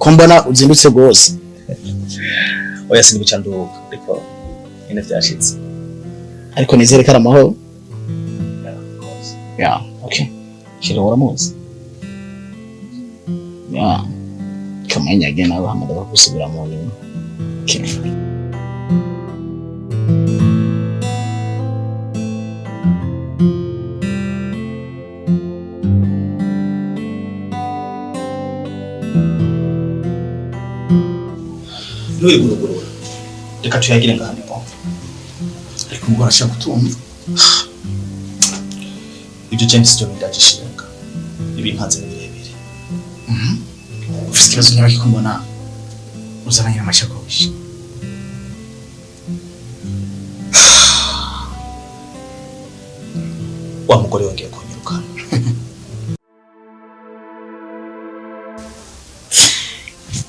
ko mbona uzindutse gose. Oya siniguca nduka ariko ine vyashitse. Ariko nizere kara amahoro. Yeah, okay. Shiro uramuzi. Yeah. Kamenya gena bahamagara kusubira mu nyuma. Okay. Nuri guruguru. Reka tuyagire ngahandi po. Ariko ngo arashaka kutumva. Ibyo James cyo ndagishiranga. Ibimpanze birebire. Ufite ikibazo nyabaki ko mbona uzananye amashakoshi. Wa mugore wongeye kunyirukana.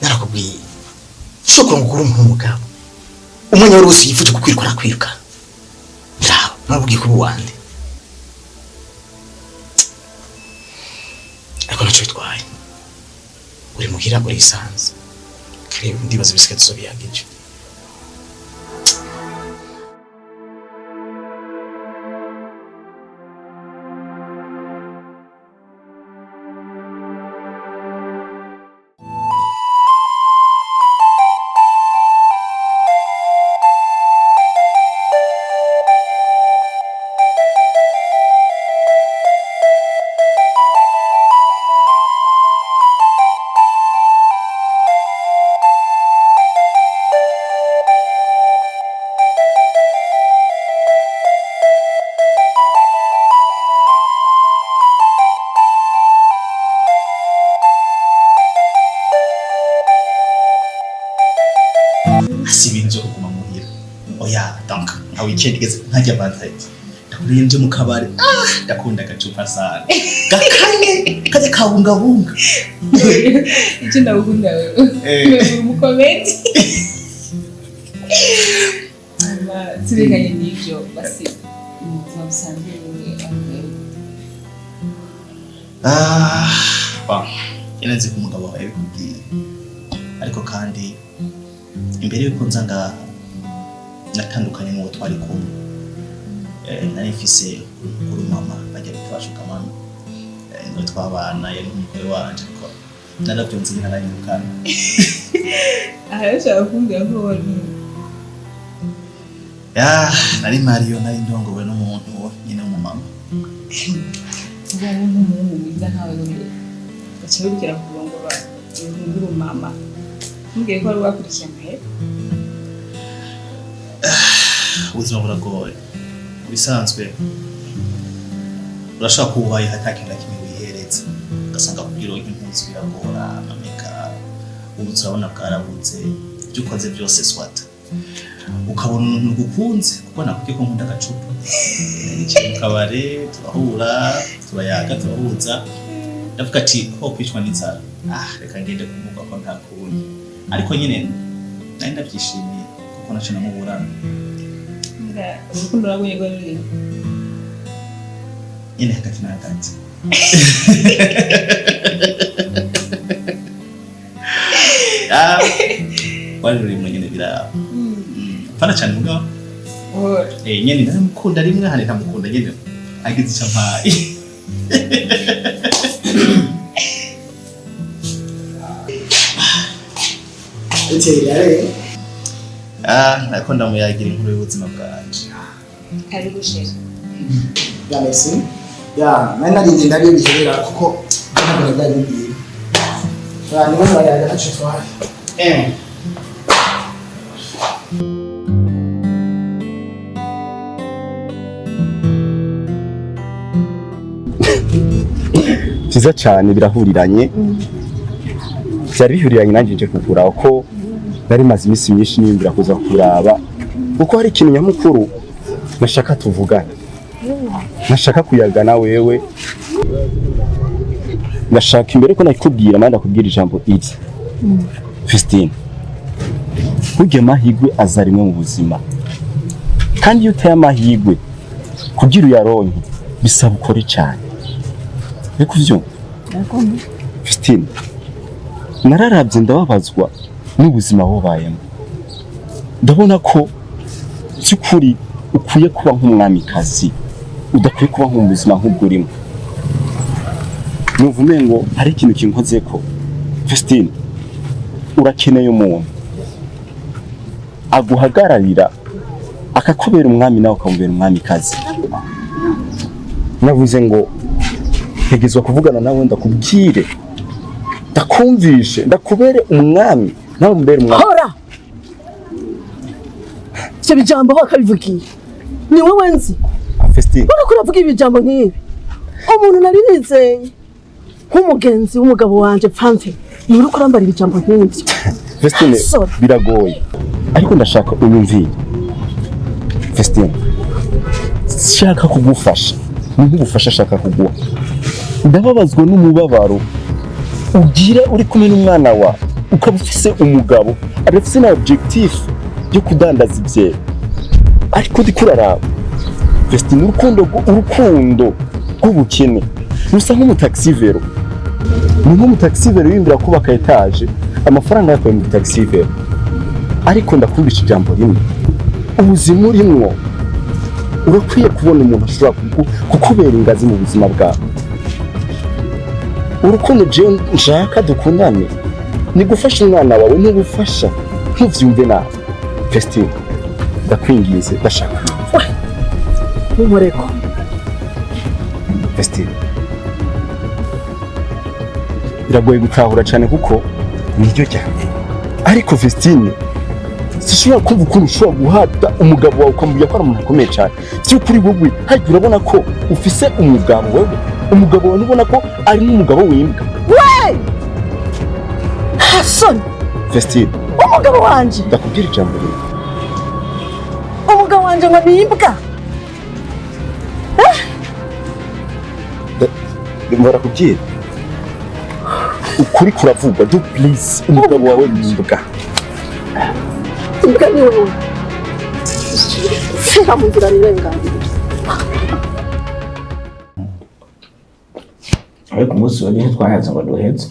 Narakubwiye. Sokora ngukuru umugabo. Umwanya wari wose yifuje kukwirukana kwiruka. Bravo, nabwiye ko uwande. Ariko naco bitwaye. Uri muhira uri isanze. Kare ndibaza bisigaye tuzobiyageje. Asibinzo kuguma muhira. Oya, donc nka weekend geze nkajya bantaje. Ndakurinje mu kabari. Ndakunda gacupa sana. Gakanye kaje kabungabunga. Icyo ndagukunda wewe. Mukomeye. Tubiganye n'ibyo basi. Musanzwe Ba. Yenze ku mugabo wawe kubwiye. Ariko kandi imbere yuko nzanga natandukanye n'uwo twari kumwe. Nari ifise kuri mama bajya gufashuka mama. Ngo twabana yari umugore wanje ko narabyonze ntaranyukana. Arashaka kumbwira ko wari nari Mario nari ndongowe n'umuntu nyine w'umumama. uba n'umuhungu mwiza nkawe n'umwe. Gacabikira kurongora umuntu mama. Mbwiye ko wari wakurikiye amahera. Ubuzima buragoye. Bisanzwe urashaka kubaye hatakinda kimwe wihereza. Ugasanga kugira impunzi biragora ameka. Urabona bwarabuze. Ibyo ukoze byose swata. Ukabona umuntu gukunze kuko nakubwiye ko nkunda agacupa. Ikintu kabare turahura, turayaga, turahuza. Ndavuga ati ho kwicwa n'inzara. Reka ngende kumuvuga ko nta kundi. Ariko nyine nari ndabyishimiye kuko naco namuburana. Urukundo rwaguye rwari nyine hagati na hagati. Wari ruri mu nyine biraba. Fana cyane mugabo. Nyine ndamukunda rimwe hane ntamukunda nyine. Agize icyampaye. Nako ndamuyagira inkuru y'ubuzima bwanje. Karibu sheri. Merci. Nari narinze ndabibiherera kuko ntabwo ndabibiye. Niba bayaga naco twari. Cyiza cyane birahuriranye. Byari bihuriranye nanjye nje kugura uko nari maze iminsi myinshi nimbira kuza kuraba kuko hari ikintu nyamukuru nashaka tuvugana. Nashaka kuyagana wewe. Nashaka imbere ko nakubwira manda kubwira ijambo iri. Christine. Kuge mahigwe azarimwe mu buzima. Kandi iyo uteye amahigwe kugira uyaronke bisaba ukore cyane. Eko vyo. Christine. nararavye ndababazwa n'ubuzima bubayemo, ndabona ko cyukuri ukwiye kuba nk'umwamikazi udakwiye kuba mu buzima nk'ubwo urimo. Nuvume ngo hari ikintu kinkoze ko Vestine, urakeneye umuntu aguhagararira akakubera umwami nawe ukamubera umwamikazi. Navuze ngo ntegezwa kuvugana nawe ndakubwire, ndakumvishe, ndakubere umwami nawe umubere umwami. Hora! Ivyo bijambo aho akabivugiye ni wowe nzi. Vestine, uriko uravuga ibijambo nk'ibi umuntu nari nizeye nk'umugenzi w'umugabo wanje pfamve ni uriko urambara ibijambo nk'ivyo. Vestine, biragoye ariko ndashaka unyumvire. Vestine, shaka kugufasha, ni nk'ubufasha shaka kuguha. Ndababazwa n'umubabaro ugira uri kumwe n'umwana wa ukaba ufise umugabo adafise na objectif yo kudandaza ibye, ariko ndikuraraba Vestine, urukundo rw'ubukene rusa nk'umutaxivero. Ni nk'umutaxivero yindira kubaka etage, amafaranga yakoye mu taxivero. Ariko ndakubisha ijambo rimwe, ubuzima urimwo urakwiye kubona umuntu ashobora kukubera ingazi mu buzima bwawe. Urukundo jewe nshaka dukundane ni gufasha umwana wawe, ntubufasha ntuvyumve nawe. Vestine, ndakwingize, ndashaka Numureko. Vestine, biragoye gutahura cyane kuko niryo cyane, ariko Vestine sishobora kumva ukuntu ushobora guhata umugabo wawe ukamubwira ko ari umuntu akomeye cyane. By'ukuri wowe hajya urabona ko ufise umugabo wewe, umugabo wawe ubona ko ari n'umugabo w'imbwa. We! Hasoni! Vestine, umugabo wanje ndakubwira ijambo rimwe. Umugabo wanje ngo ni imbwa. Mbora kubwira ukuri kuravuga, do please, umugabo wawe ni imbwa. Imbwa ni wewe. Fera mu nzira rirengana. ariko umunsi wa none twahaza ngo duheze.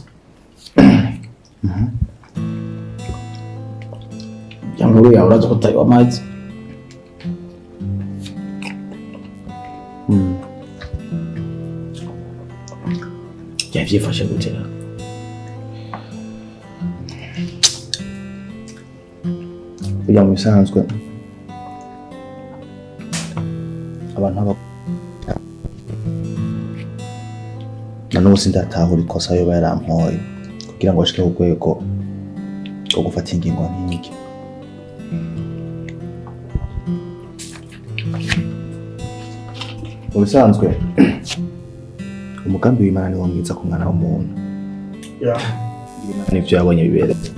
Inkuru yawe uraza ko utayiwa amazi. Yavyifashe gutera. Kugira mu bisanzwe abantu nanubu sindatahura ikosa yo barampoye kugira ngo ashike ku rwego rwo gufata ingingo nk'iki. Mu bisanzwe umugambi w'Imana ni wo mwiza ku mwana w'umuntu. Nivyo yabonye bibereye.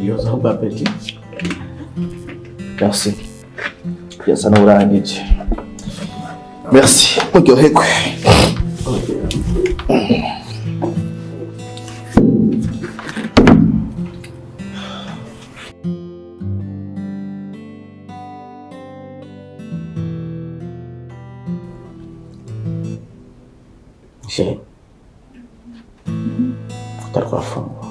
Dios aho bapeti. Merci. Yasa n'urangije. Merci. Muryoherwe. Che. Futar kwa fungo.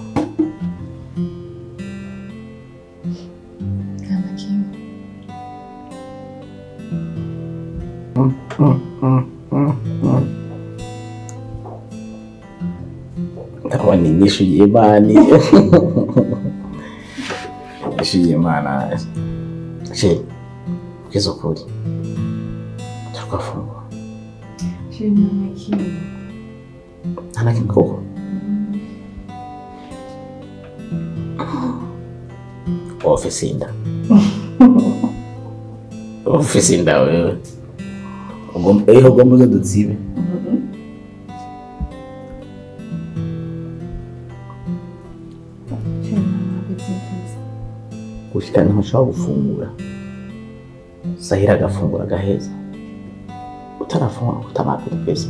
Ndabona inyishu y'Imana. Inyishu y'Imana. Che. Kizo kuri. Twafungo. Che nanakimu. Nanakimu koko. Ofisinda. Ofisinda wewe. Ugomba uza dutsibe. Gushika ntushobora gufungura. Sahira agafungura agaheza. Utarafungura utabaka utwese.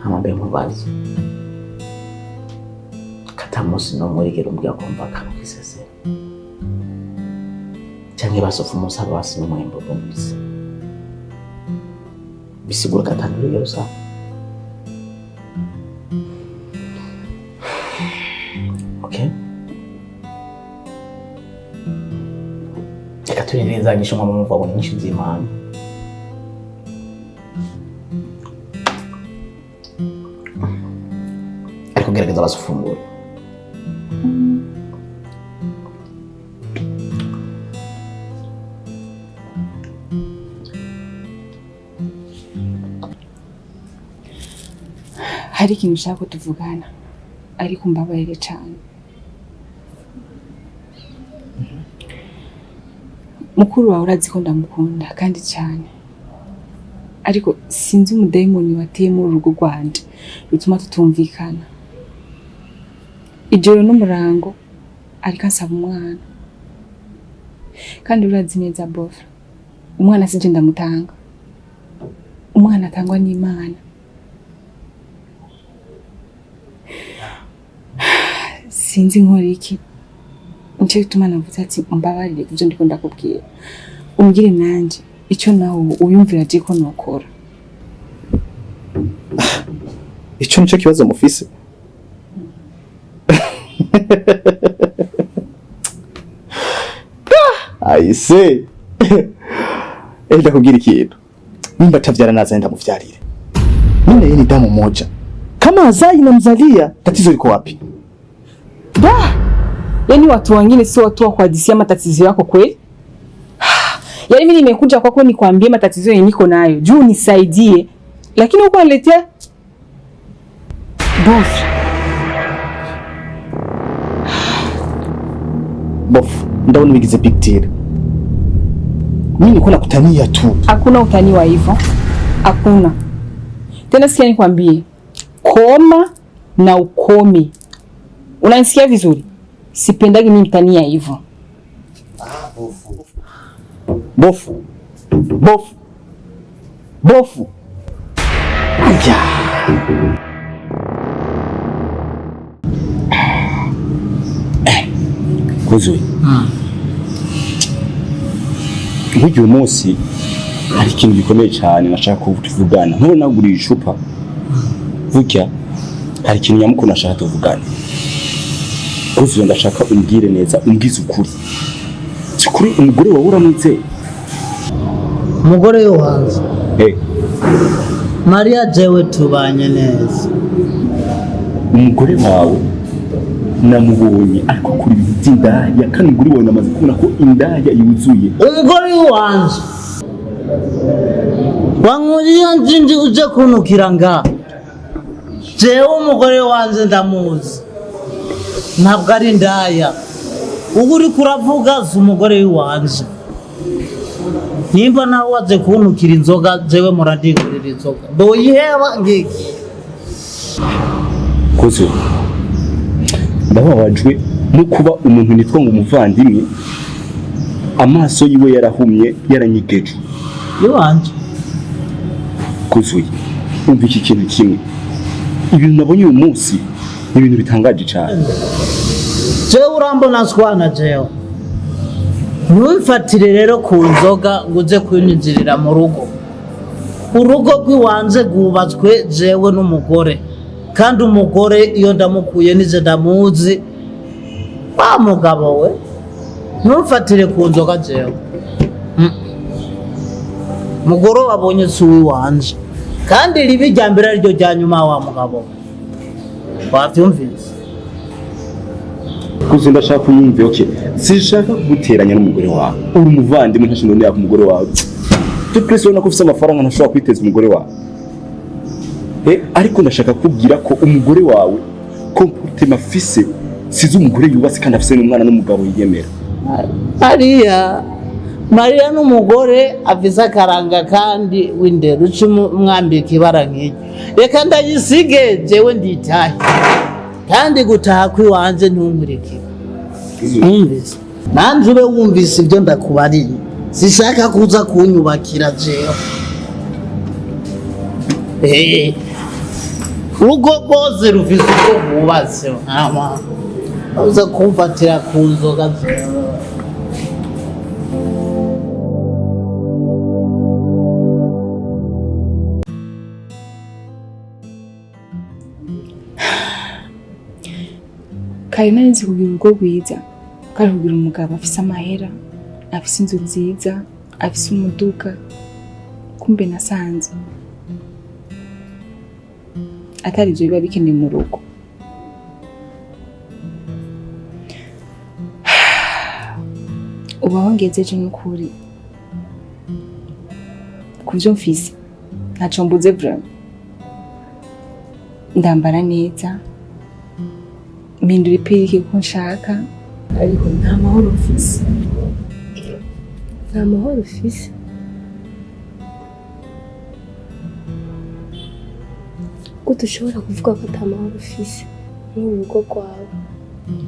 Amambe mubazi. Katamusi no murigero mbya kumva kano kisesera. Canke basofu musaba basi no mwembo bombisi. Bisigura katanurigero sa. tuliza gishoma mu mva nyinshi z'Imana. Ariko gerageza basufungura. Hari ikintu ushaka ko tuvugana ariko mbabarire cyane. Mukuru wawe urazi ko ndamukunda kandi cyane, ariko sinzi umudayimoni wateye mu rugo rwanje rutuma tutumvikana. Ijoro n'umurango ariko ansaba umwana, kandi urazi neza bofa, umwana sinje ndamutanga, umwana atangwa n'Imana. Sinzi nkora iki, nicyo gituma navuze ati mbabarire kubyo ndiko ndakubwira, umbwire nanje icyo nawe uyumvira je ko nokora. Icyo nicyo kibazo mufise? Aise. Enda kugira ikintu. Nimba tavyara naza enda muvyarire. Mimi yeye ni damu moja. Kama azai namzalia, tatizo liko wapi? Yaani watu wengine sio watu wa kuhadisia matatizo yako kweli? Yaani mimi nimekuja kwako nikwambie matatizo yenye niko nayo. Juu nisaidie. Lakini uko unaletea Bof, ndao nimegize big deal. Mimi niko nakutania tu. Hakuna utani wa hivyo. Hakuna. Tena sikia nikwambie. Koma na ukome. Unanisikia vizuri? Sipendagi mimi mtania hivyo. Bofu. Aya. Kuzwe. Nk'uyu munsi hari ikintu gikomeye cyane nashaka kuvugana. Nk'ubu naguriye icupa. Vuga hari ikintu nyamukuru nashaka tuvugana. Kuzwe ndashaka umbwire neza, umbwize ukuri. Kuri umugore wawe uramutse. Umugore yo hanze. Maria jewe tubanye neza. Umugore wawe namubonye ariko kuri ibintu by'indaya, kandi umugore wawe namaze kubona ko indaya yuzuye. Umugore wanje wanguriye njinji uje kunukira nga. Jewe umugore wanje ndamuzi, ntabwo ari indaya. Uguri kuravuga z'umugore wanje. Nimba nawe waje kunukira inzoga, jewe muradingurira inzoga. Doyiheba ngiki. Kuzwe ndababajwe no kuba umuntu nitwa ngo umuvandimwe amaso yiwe yarahumye yaranyigeje. Yanje Kuzwe umva iki kintu kimwe, ibintu nabonye uyu munsi ni ibintu bitangaje cyane. jewe urambona swana jewe. Ntubifatire rero ku nzoga ngo uze kwinjirira mu rugo. Urugo rw'iwanze rwubatswe jewe n'umugore, kandi umugore iyo ndamukuye nije ndamuzi. Wa mugabo we ntufatire ku nzoga jewe. Mugore wabonye si uw'iwanje, kandi ribi rya mbere ariryo rya nyuma wa mugabo. Wavyumvise? Kuzwe ndashaka kuyumva. Okay, sishaka kuguteranya n'umugore wawe. Uri umuvandimwe ntashobora no yaka umugore wawe. Twese ubona ko ufite amafaranga ntashobora kwiteza umugore wawe. Ariko ndashaka kubwira ko umugore wawe comportement afise sizo umugore yubatse kandi afise n'umwana n'umugabo yiyemera. Maria n'umugore afise akaranga kandi w'indero umwambika ibara nk'iryo. Reka ndayisige jewe nditahe, kandi gutaha kwiwanje ntumureke. Umvise nanje ube wumvise ibyo ndakubariye. Sishaka kuza kunyubakira jewe. Urugo rwose rufise uko rwubatse. Uza kumfatira ku nzoga jewe. Kari nari nzi kugira urugo rwiza, kandi kugira umugabo afise amahera, afise inzu nziza, afise umuduga, kumbe nasanze atari ivyo biba bikeneye mu rugo. Ubaho ngezeje n'ukuri kuvyo mfise ntaco mbuze vraiment. Ndambara neza, mpindura ipiriki kuko nshaka, ariko nta mahoro mfise. Nta mahoro ufise? Gute ushobora kuvuga ko ata mahoro ufise muri urugo rwawe?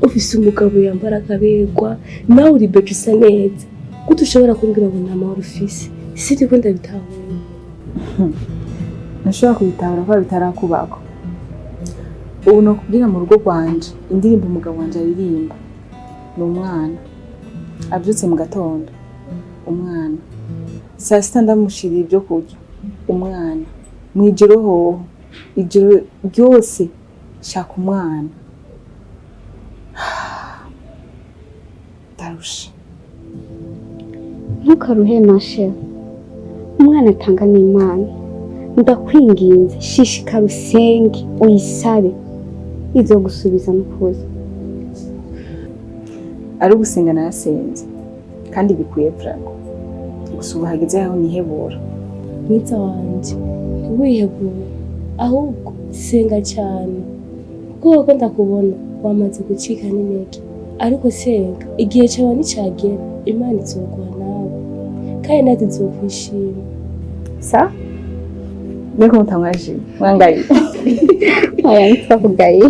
Ufise umugabo yambara akaberwa, nawe uri beje usa neza. Gute ushobora kumbwira ngo nta mahoro ufise? Sindi ko ndabitahura. Nashobora kubitahura ko bitarakubako. Ubu no kubwira mu rugo rwanje indirimbo umugabo wanje aririmba ni umwana abyutse mu gatondo, umwana saa sita ndamushirira ibyo kurya, umwana mwijoro hoho, ijoro ryose shaka umwana. Darusha Ntukaruhe mashe, umwana atanga n'Imana. Ndakwinginze shishikara usenge uyisabe izogusubiza n'ukuri. ari ugusenga narasenze kandi bikwiye vraiment. Gusa ubu hageze aho nihebura. Mwiza wanje ntiwihebure, ahubwo senga cyane kuko ndakubona wamaze gucika n'intege. Ariko senga, igihe cyawe nicagera Imana izoguha nawe kandi natwe izokwishima. Sa? Mbega mutamwaje mwangaye. Aya nitwakugaye.